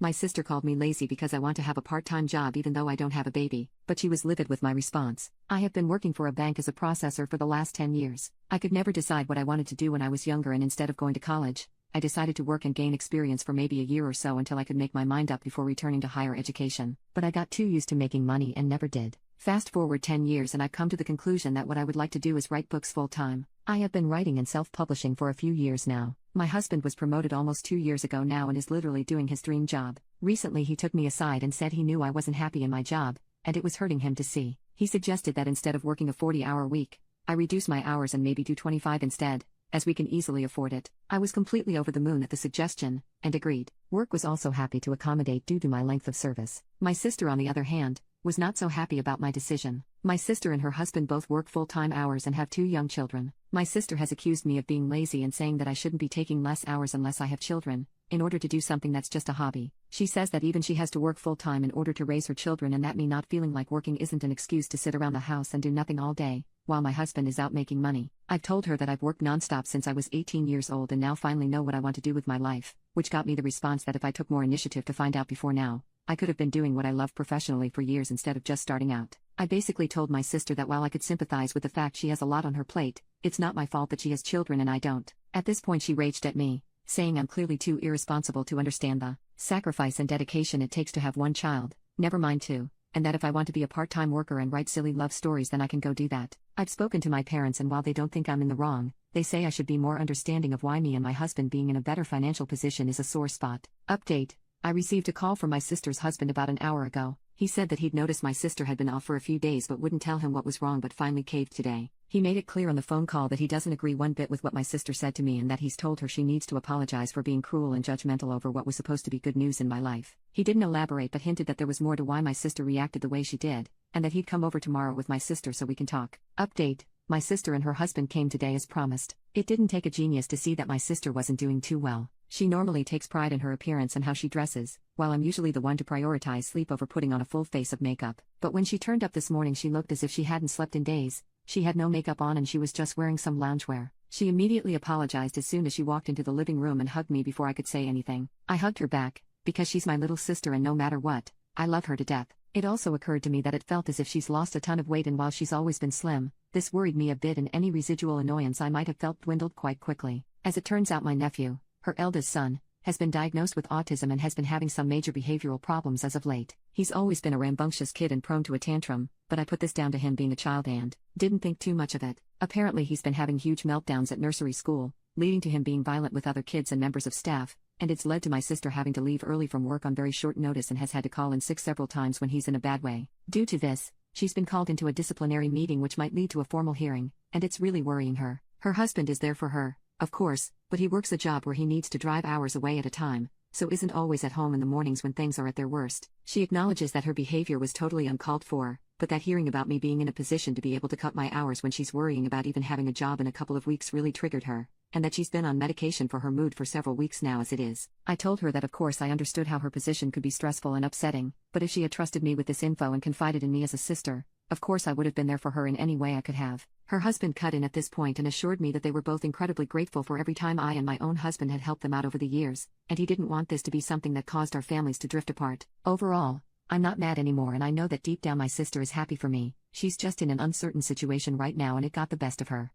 My sister called me lazy because I want to have a part-time job even though I don't have a baby, but she was livid with my response. I have been working for a bank as a processor for the last 10 years. I could never decide what I wanted to do when I was younger, and instead of going to college, I decided to work and gain experience for maybe a year or so until I could make my mind up before returning to higher education. But I got too used to making money and never did. Fast forward 10 years and I've come to the conclusion that what I would like to do is write books full-time. I have been writing and self-publishing for a few years now. My husband was promoted almost 2 years ago now and is literally doing his dream job. Recently he took me aside and said he knew I wasn't happy in my job, and it was hurting him to see. He suggested that instead of working a 40-hour week, I reduce my hours and maybe do 25 instead, as we can easily afford it. I was completely over the moon at the suggestion, and agreed. Work was also happy to accommodate due to my length of service. My sister, on the other hand, was not so happy about my decision. My sister and her husband both work full-time hours and have 2 young children. My sister has accused me of being lazy and saying that I shouldn't be taking less hours unless I have children, in order to do something that's just a hobby. She says that even she has to work full-time in order to raise her children, and that me not feeling like working isn't an excuse to sit around the house and do nothing all day, while my husband is out making money. I've told her that I've worked nonstop since I was 18 years old and now finally know what I want to do with my life, which got me the response that if I took more initiative to find out before now, I could have been doing what I love professionally for years instead of just starting out. I basically told my sister that while I could sympathize with the fact she has a lot on her plate, it's not my fault that she has children and I don't. At this point she raged at me, saying I'm clearly too irresponsible to understand the sacrifice and dedication it takes to have one child, never mind two, and that if I want to be a part-time worker and write silly love stories then I can go do that. I've spoken to my parents, and while they don't think I'm in the wrong, they say I should be more understanding of why me and my husband being in a better financial position is a sore spot. Update: I received a call from my sister's husband about an hour ago. He said that he'd noticed my sister had been off for a few days but wouldn't tell him what was wrong, but finally caved today. He made it clear on the phone call that he doesn't agree one bit with what my sister said to me, and that he's told her she needs to apologize for being cruel and judgmental over what was supposed to be good news in my life. He didn't elaborate but hinted that there was more to why my sister reacted the way she did, and that he'd come over tomorrow with my sister so we can talk. Update: my sister and her husband came today as promised. It didn't take a genius to see that my sister wasn't doing too well. She normally takes pride in her appearance and how she dresses, while I'm usually the one to prioritize sleep over putting on a full face of makeup. But when she turned up this morning she looked as if she hadn't slept in days. She had no makeup on and she was just wearing some loungewear. She immediately apologized as soon as she walked into the living room and hugged me before I could say anything. I hugged her back, because she's my little sister and no matter what, I love her to death. It also occurred to me that it felt as if she's lost a ton of weight, and while she's always been slim, this worried me a bit, and any residual annoyance I might have felt dwindled quite quickly. As it turns out, my nephew, her eldest son, has been diagnosed with autism and has been having some major behavioral problems as of late. He's always been a rambunctious kid and prone to a tantrum, but I put this down to him being a child and didn't think too much of it. Apparently he's been having huge meltdowns at nursery school, leading to him being violent with other kids and members of staff, and it's led to my sister having to leave early from work on very short notice and has had to call in sick several times when he's in a bad way. Due to this, she's been called into a disciplinary meeting which might lead to a formal hearing, and it's really worrying her. Her husband is there for her, of course, but he works a job where he needs to drive hours away at a time, so isn't always at home in the mornings when things are at their worst. She acknowledges that her behavior was totally uncalled for, but that hearing about me being in a position to be able to cut my hours when she's worrying about even having a job in a couple of weeks really triggered her, and that she's been on medication for her mood for several weeks now as it is. I told her that of course I understood how her position could be stressful and upsetting, but if she had trusted me with this info and confided in me as a sister, of course I would have been there for her in any way I could have. Her husband cut in at this point and assured me that they were both incredibly grateful for every time I and my own husband had helped them out over the years, and he didn't want this to be something that caused our families to drift apart. Overall, I'm not mad anymore, and I know that deep down my sister is happy for me. She's just in an uncertain situation right now and it got the best of her.